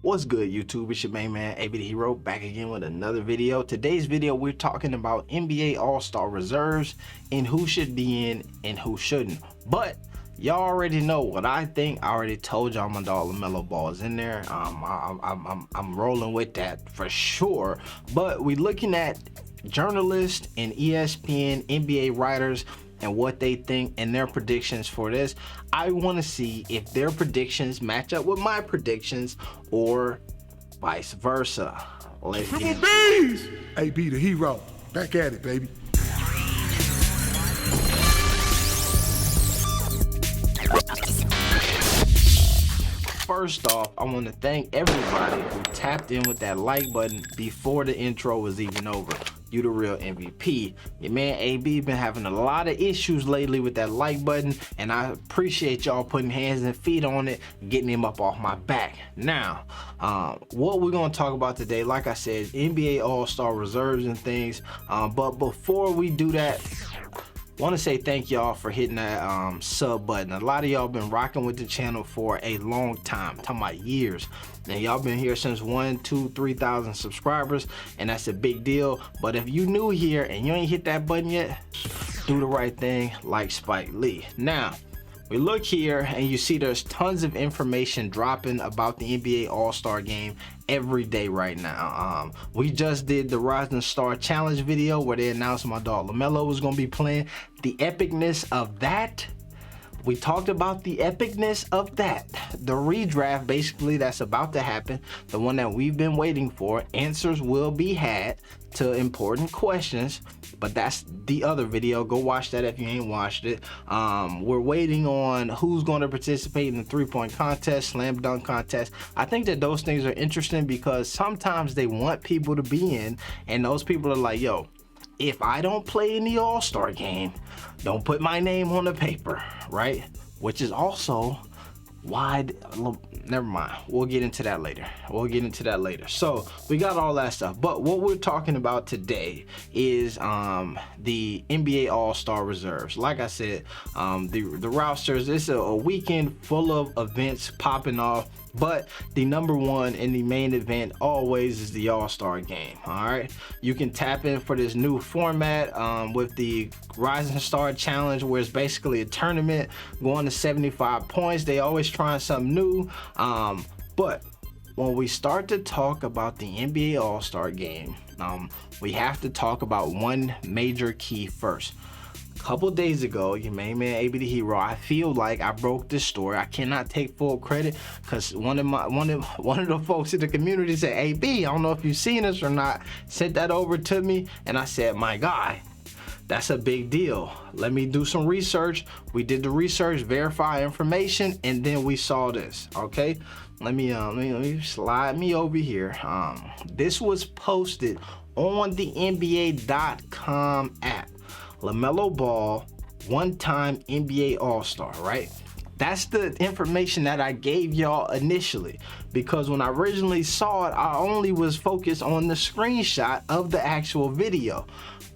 What's good, YouTube? It's your main man, AB the Hero, back again with another video. Today's video, we're talking about NBA All-Star reserves and who should be in and who shouldn't. But y'all already know what I think. I already told y'all my dog LaMelo Ball is in there. I'm rolling with that for sure. But we're looking at journalists and ESPN, NBA writers, and what they think and their predictions for this. I want to see if their predictions match up with my predictions or vice versa. Let's get it. AB the Hero, back at it, baby. First off, I want to thank everybody who tapped in with that like button before the intro was even over. You the real MVP. Your man AB been having a lot of issues lately with that like button, and I appreciate y'all putting hands and feet on it, getting him up off my back. Now, what we're gonna talk about today, like I said, NBA All-Star reserves and things. But before we do that, want to say thank y'all for hitting that sub button. A lot of y'all been rocking with the channel for a long time, talking about years, and y'all been here since 1, 2, 3,000 subscribers, and that's a big deal. But if you new here and you ain't hit that button yet, do the right thing like Spike Lee. Now we look here and you see there's tons of information dropping about the NBA All-Star game every day right now. We just did the Rising Star Challenge video where they announced my dog LaMelo was gonna be playing. The epicness of that, we talked about the epicness of that. The redraft basically that's about to happen, the one that we've been waiting for. Answers will be had to important questions, but that's the other video. Go watch that if you ain't watched it. We're waiting on who's going to participate in the three-point contest, slam dunk contest. I think that those things are interesting because sometimes they want people to be in, and those people are like, yo, if I don't play in the All-Star game, don't put my name on the paper, right? Which is also why, never mind, we'll get into that later. So we got all that stuff, but what we're talking about today is the NBA All-Star reserves. Like I said, the rosters, it's a weekend full of events popping off, but the number one and the main event always is the All-Star game. All right, you can tap in for this new format with the Rising Star Challenge, where it's basically a tournament going to 75 points. They always trying something new, but when we start to talk about the NBA All-Star game, we have to talk about one major key first. Couple days ago, your main man AB the Hero, I feel like I broke this story. I cannot take full credit because one of the folks in the community said, AB, I don't know if you've seen this or not, sent that over to me, and I said, my guy, that's a big deal. Let me do some research. We did the research, verify information, and then we saw this. Okay, let me slide me over here. This was posted on the NBA.com app. LaMelo Ball, one-time NBA All-Star, right? That's the information that I gave y'all initially, because when I originally saw it, I only was focused on the screenshot of the actual video.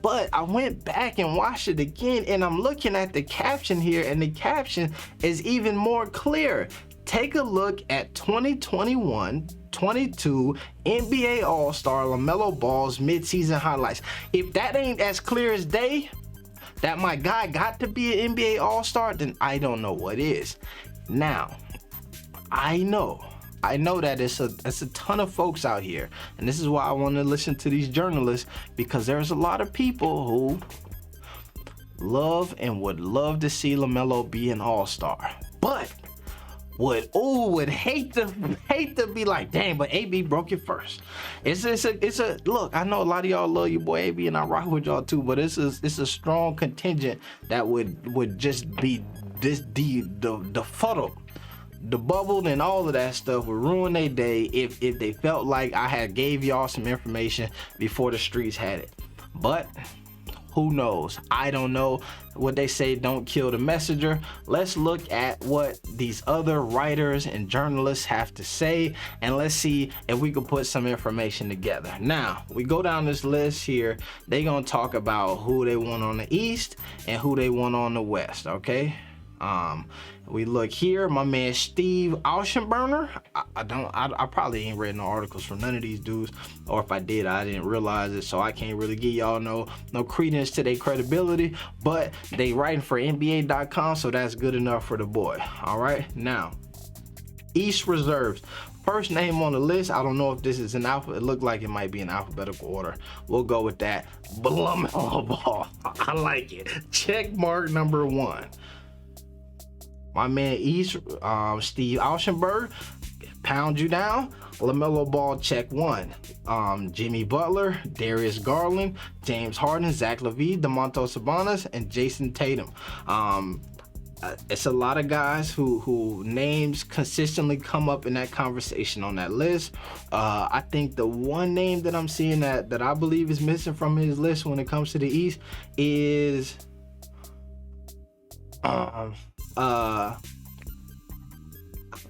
But I went back and watched it again, and I'm looking at the caption here, and the caption is even more clear. Take a look at 2021-22 NBA All-Star LaMelo Ball's midseason highlights. If that ain't as clear as day, that my guy got to be an NBA All-Star, then I don't know what is. Now, I know that it's a ton of folks out here, and this is why I want to listen to these journalists, because there's a lot of people who love and would love to see LaMelo be an All-Star, but would hate to be like, dang, but AB broke it first. It's a look. I know a lot of y'all love your boy AB, and I rock with y'all too, but it's a strong contingent that would just be the fuddle, the bubble, and all of that stuff would ruin their day if they felt like I had gave y'all some information before the streets had it. But who knows? I don't know. What they say, don't kill the messenger. Let's look at what these other writers and journalists have to say, and let's see if we can put some information together. Now, we go down this list here. They gonna talk about who they want on the East and who they want on the West, okay? We look here, my man Steve Aushenburner. I probably ain't read no articles from none of these dudes, or if I did, I didn't realize it, so I can't really give y'all no credence to their credibility, but they writing for NBA.com, so that's good enough for the boy. All right, now East reserves. First name on the list, I don't know if this is an alpha. It looked like it might be in alphabetical order. We'll go with that. LaMelo Ball. I like it. Check mark number 1. My man East, Steve Aushenberg, pound you down. LaMelo Ball, check 1. Jimmy Butler, Darius Garland, James Harden, Zach LaVine, Domantas Sabonis, and Jason Tatum. It's a lot of guys who names consistently come up in that conversation on that list. I think the one name that I'm seeing that I believe is missing from his list when it comes to the East is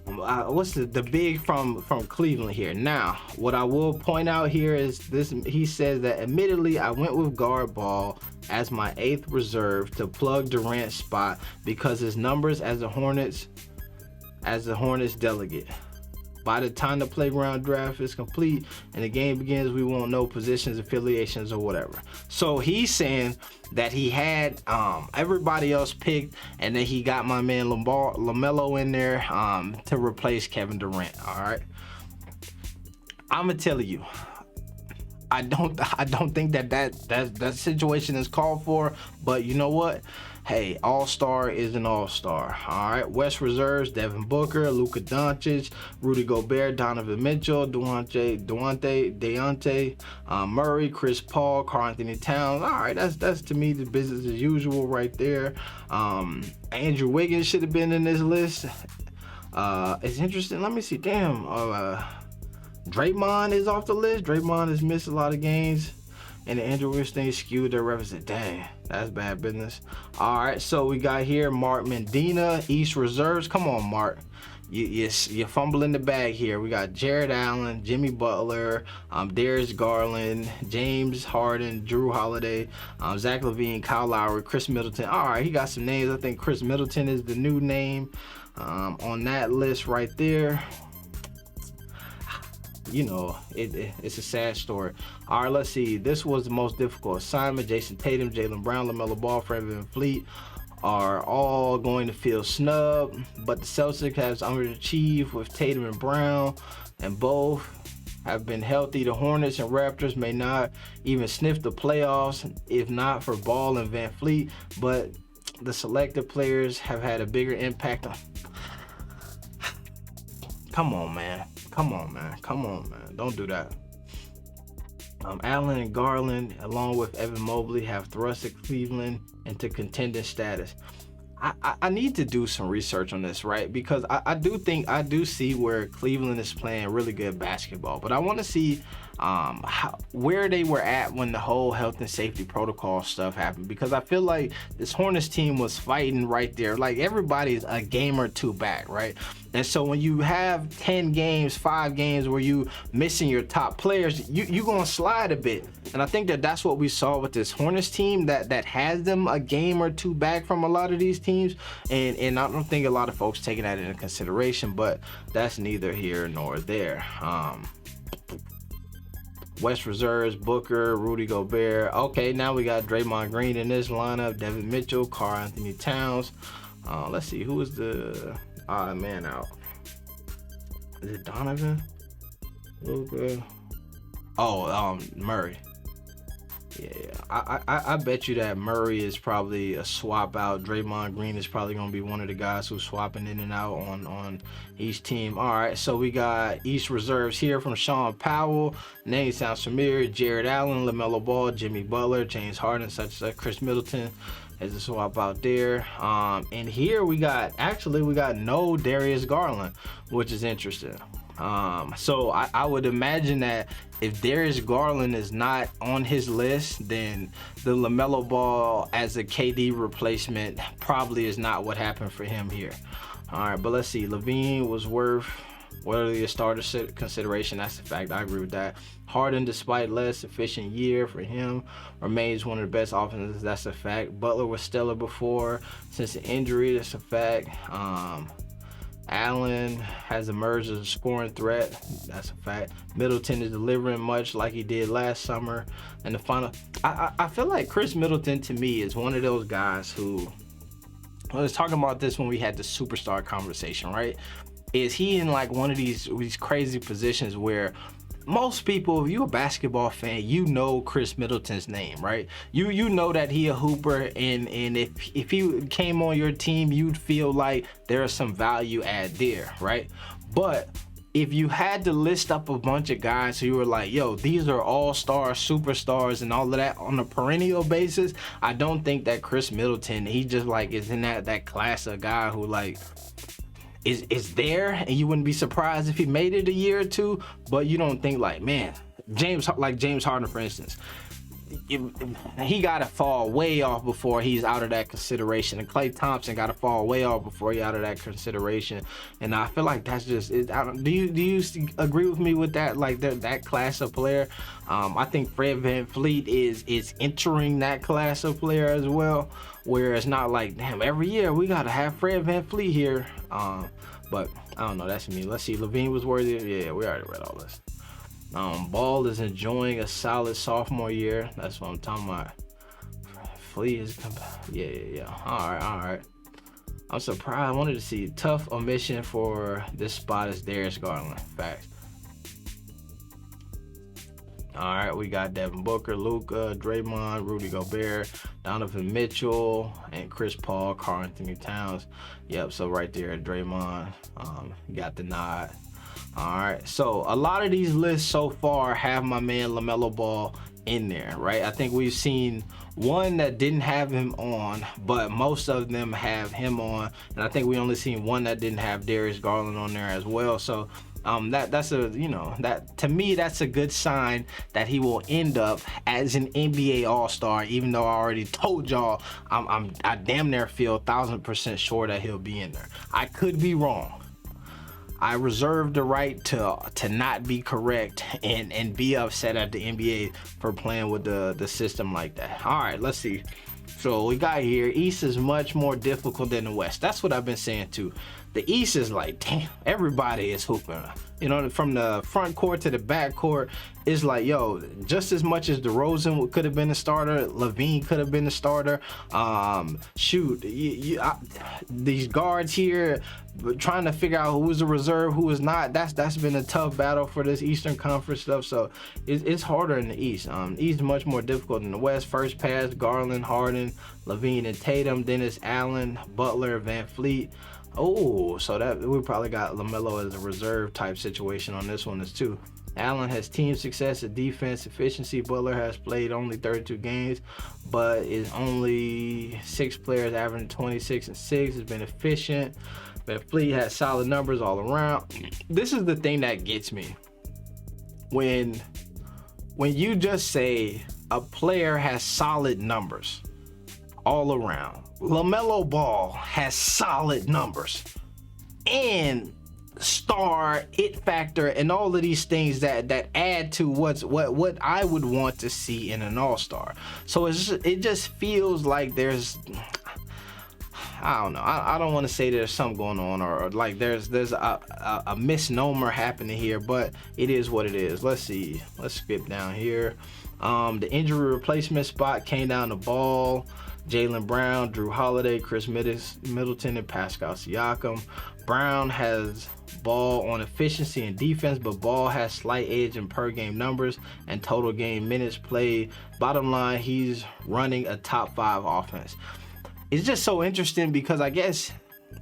what's the big from Cleveland here. Now, what I will point out here is this. He says that admittedly, I went with guard Ball as my 8th reserve to plug Durant's spot because his numbers as the Hornets delegate. By the time the playground draft is complete and the game begins, we won't know positions, affiliations, or whatever. So he's saying that he had everybody else picked, and then he got my man LaMelo in there to replace Kevin Durant. All right, I'm gonna tell you, I don't think that situation is called for, but you know what? Hey, all-star is an all-star. All right, West reserves: Devin Booker, Luka Doncic, Rudy Gobert, Donovan Mitchell, Deontay Murray, Chris Paul, Karl-Anthony Towns. All right, that's to me the business as usual right there. Andrew Wiggins should have been in this list. It's interesting. Let me see. Damn. Draymond is off the list. Draymond has missed a lot of games, and the Andrew Wiggins thing skewed their reference. Dang, that's bad business. All right, so we got here Mark Mendina, East reserves. Come on, Mark. You're fumbling the bag here. We got Jared Allen, Jimmy Butler, Darius Garland, James Harden, Drew Holiday, Zach LaVine, Kyle Lowry, Chris Middleton. All right, he got some names. I think Chris Middleton is the new name on that list right there. You know, it's a sad story. All right, let's see. This was the most difficult assignment. Jason Tatum, Jaylen Brown, LaMelo Ball, Fred VanVleet are all going to feel snubbed, but the Celtics have underachieved with Tatum and Brown, and both have been healthy. The Hornets and Raptors may not even sniff the playoffs if not for Ball and VanVleet, but the selected players have had a bigger impact on. Come on, man. Don't do that. Allen and Garland, along with Evan Mobley, have thrusted Cleveland into contending status. I need to do some research on this, right? Because I do see where Cleveland is playing really good basketball, but I want to see where they were at when the whole health and safety protocol stuff happened, because I feel like this Hornets team was fighting right there. Like, everybody's a game or two back, right? And so when you have 10 games, 5 games where you missing your top players, you gonna slide a bit. And I think that's what we saw with this Hornets team that has them a game or two back from a lot of these teams. And I don't think a lot of folks taking that into consideration, but that's neither here nor there. West reserves: Booker, Rudy Gobert. Okay, now we got Draymond Green in this lineup, Devin Mitchell, Karl-Anthony Towns. Let's see, who is the odd man out? Is it Donovan? Luka? Oh, Murray. Yeah, I bet you that Murray is probably a swap out. Draymond Green is probably going to be one of the guys who's swapping in and out on each team. All right, so we got East reserves here from Sean Powell. Name sounds familiar. Jared Allen, LaMelo Ball, Jimmy Butler, James Harden, such as Chris Middleton as a swap out there. And here we got no Darius Garland, which is interesting. So I would imagine that if Darius Garland is not on his list, then the LaMelo Ball as a KD replacement probably is not what happened for him here. All right, but let's see. LaVine was worth worthy of starter consideration. That's a fact. I agree with that. Harden, despite less efficient year for him, remains one of the best offenses. That's a fact. Butler was stellar before since the injury. That's a fact. Allen has emerged as a scoring threat. That's a fact. Middleton is delivering much like he did last summer. And the final, I feel like Chris Middleton to me is one of those guys who, I was talking about this when we had the superstar conversation, right? Is he in like one of these crazy positions where most people, if you're a basketball fan, you know Chris Middleton's name, right? You know that he a hooper, and if he came on your team, you'd feel like there's some value add there, right? But if you had to list up a bunch of guys who you were like, yo, these are all-stars, superstars, and all of that on a perennial basis, I don't think that Chris Middleton, he just like is in that class of guy who like is there, and you wouldn't be surprised if he made it a year or two, but you don't think like, man, James Harden, for instance, he got to fall way off before he's out of that consideration, and Klay Thompson got to fall way off before he's out of that consideration. And I feel like that's just it. Do you agree with me with that? Like that class of player? I think Fred VanVleet is entering that class of player as well, where it's not like, damn, every year we got to have Fred VanVleet here. But I don't know, that's me. Let's see, Levine was worthy. Yeah, we already read all this. Ball is enjoying a solid sophomore year. That's what I'm talking about. Fleet is, yeah. All right. I'm surprised. I wanted to see tough omission for this spot is Darius Garland. Facts. All right, we got Devin Booker, Luka, Draymond, Rudy Gobert, Donovan Mitchell, and Chris Paul, Karl Anthony Towns. Yep, so right there, Draymond got the nod. All right, so a lot of these lists so far have my man LaMelo Ball in there, right? I think we've seen one that didn't have him on, but most of them have him on, and I think we only seen one that didn't have Darius Garland on there as well. So that's a, you know, that to me, that's a good sign that he will end up as an NBA All-Star, even though I already told y'all I damn near feel 1,000% sure that he'll be in there. I could be wrong. I reserve the right to not be correct and be upset at the NBA for playing with the system like that. All right, let's see. So we got here, East is much more difficult than the West. That's what I've been saying too. The East is like, damn, everybody is hooping. You know, from the front court to the back court, it's like, yo, just as much as DeRozan could have been a starter, Levine could have been a starter. These guards here, trying to figure out who is a reserve, who is not. That's been a tough battle for this Eastern Conference stuff. So it's harder in the East. East is much more difficult than the West. First pass, Garland, Harden, Levine, and Tatum. Then it's Allen, Butler, VanVleet. Oh, so that we probably got LaMelo as a reserve type situation on this one as too. Allen has team success at defense efficiency. Butler has played only 32 games, but is only 6 players averaging 26 and 6. Has been efficient. VanVleet has solid numbers all around. This is the thing that gets me. When you just say a player has solid numbers all around, LaMelo Ball has solid numbers and star, it factor, and all of these things that add to what I would want to see in an all-star. So it just feels like there's, I don't know, I don't want to say there's something going on or like there's a misnomer happening here, but it is what it is. Let's see, let's skip down here. The injury replacement spot came down to Ball, Jaylen Brown, Drew Holiday, Chris Middleton, and Pascal Siakam. Brown has Ball on efficiency and defense, but Ball has slight edge in per game numbers and total game minutes played. Bottom line, he's running a top 5 offense. It's just so interesting because I guess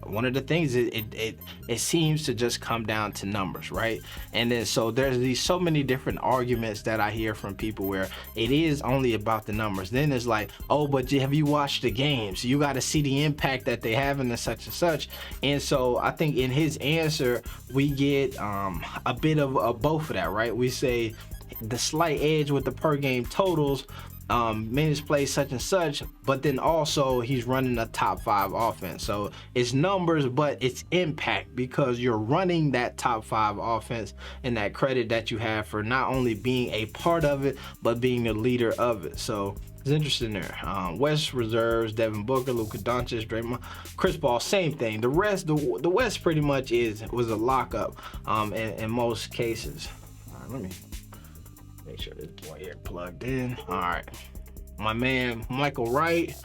one of the things it seems to just come down to numbers, right? And then so there's so many different arguments that I hear from people where it is only about the numbers. Then it's like, oh, but have you watched the games? You got to see the impact that they have and such and such. And so I think in his answer we get a bit of both of that, right? We say the slight edge with the per game totals, minutes played such and such, but then also he's running a top 5 offense. So it's numbers, but it's impact because you're running that top 5 offense, and that credit that you have for not only being a part of it, but being the leader of it. So it's interesting there. West reserves, Devin Booker, Luka Doncic, Draymond, Chris Paul, same thing. The rest, the West pretty much was a lockup in most cases. All right, let me make sure this boy here plugged in. All right, my man Michael Wright.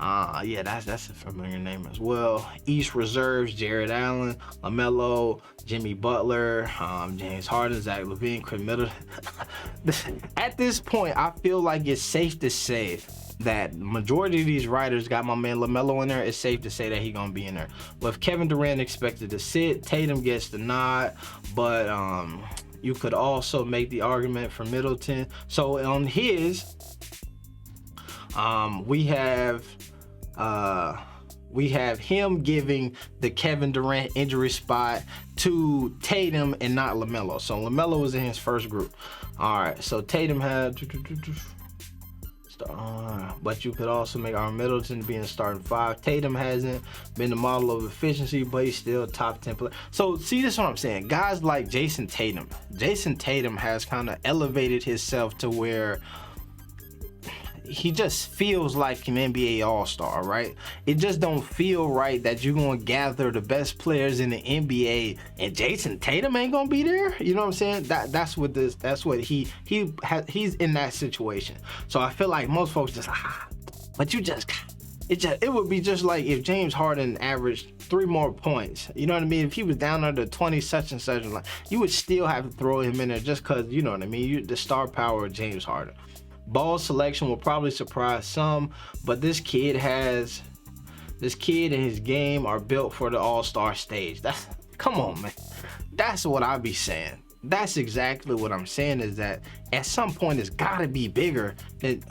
Yeah, that's a familiar name as well. East reserves, Jared Allen, LaMelo, Jimmy Butler, James Harden, Zach LaVine, Chris Middleton. At this point, I feel like it's safe to say that majority of these writers got my man LaMelo in there. It's safe to say that he's gonna be in there. With Kevin Durant expected to sit, Tatum gets the nod, but you could also make the argument for Middleton. So on his, we have him giving the Kevin Durant injury spot to Tatum and not LaMelo. So LaMelo was in his first group. All right, so Tatum had, but you could also make our Middleton being starting 5. Tatum hasn't been the model of efficiency, but he's still top 10 player. So see, this is what I'm saying. Guys like Jason Tatum has kind of elevated himself to where he just feels like an NBA All-Star, right? It just don't feel right that you're gonna gather the best players in the NBA and Jason Tatum ain't gonna be there. You know what I'm saying? That's what he's in that situation. So I feel like most folks just but it would be just like if James Harden averaged 3 more points. You know what I mean? If he was down under 20 such and such, like, you would still have to throw him in there just because, you know what I mean? The star power of James Harden. Ball selection will probably surprise some, but this kid and his game are built for the all-star stage. Come on, man. That's what I be saying. That's exactly what I'm saying, is that at some point it's gotta be bigger than,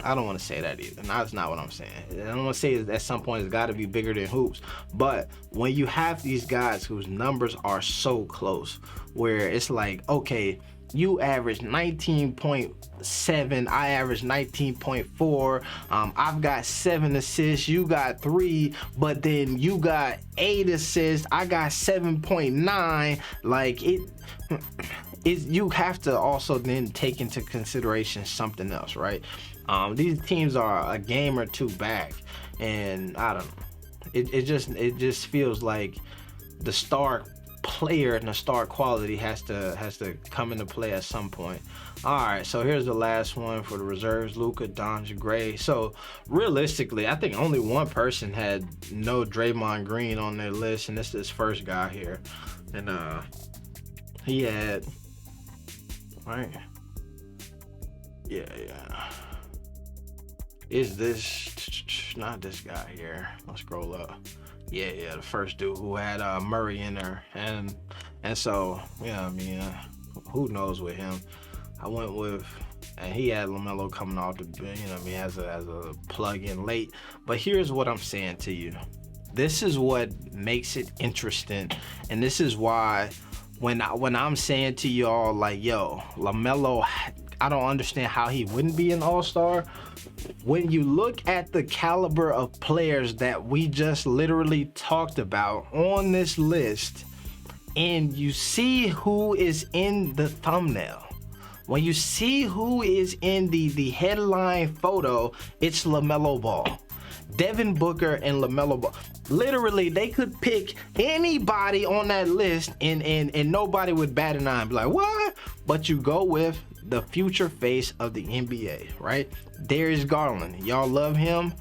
I don't want to say that either. That's not what I'm saying. I don't want to say at some point it's gotta be bigger than hoops. But when you have these guys whose numbers are so close, where it's like, okay, you average 19.7, I average 19.4, I've got 7 assists, you got 3, but then you got 8 assists, I got 7.9. like you have to also then take into consideration something else, right? These teams are a game or 2 back, and I don't know, it just feels like the star player and the star quality has to come into play at some point. All right, so here's the last one for the reserves: Luka, Doncic, Gray. So realistically, I think only one person had no Draymond Green on their list, and this is this first guy here, and he had, right, yeah, is this not this guy here? Let's scroll up. Yeah, the first dude who had Murray in there, and so, yeah, I mean, who knows with him? I went with, and he had LaMelo coming off the, you know what I mean, as a plug-in late. But here's what I'm saying to you. This is what makes it interesting, and this is why when I'm saying to y'all, like, yo, LaMelo, I don't understand how he wouldn't be an all-star. When you look at the caliber of players that we just literally talked about on this list, and you see who is in the thumbnail, when you see who is in the headline photo, it's LaMelo Ball. Devin Booker and LaMelo Ball. Literally, they could pick anybody on that list and nobody would bat an eye and be like, what? But you go with the future face of the NBA, right? Darius Garland. Y'all love him.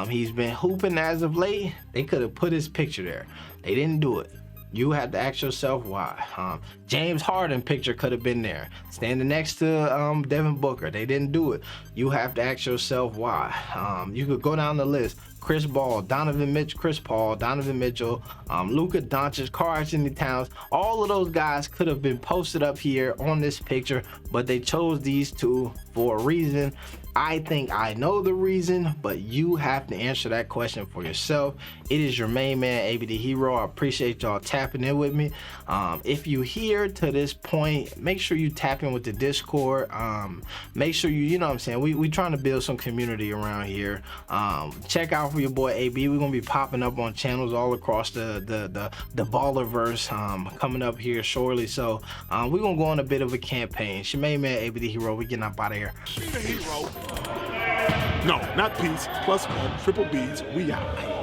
He's been hooping as of late. They could have put his picture there. They didn't do it. You have to ask yourself why. James Harden picture could have been there, standing next to Devin Booker. They didn't do it. You have to ask yourself why. You could go down the list. Chris Paul, Donovan Mitchell, Luka Doncic, Karl-Anthony Towns. All of those guys could have been posted up here on this picture, but they chose these two for a reason. I think I know the reason, but you have to answer that question for yourself. It is your main man, AB the Hero. I appreciate y'all tapping in with me. If you here to this point, make sure you tap in with the Discord. Make sure you know what I'm saying, we trying to build some community around here. Check out for your boy AB. We're gonna be popping up on channels all across the Ballerverse coming up here shortly. So we're gonna go on a bit of a campaign. It's your main man, AB the Hero. We getting up out of here. Be the hero. No, not peace. +1, triple B's. We out.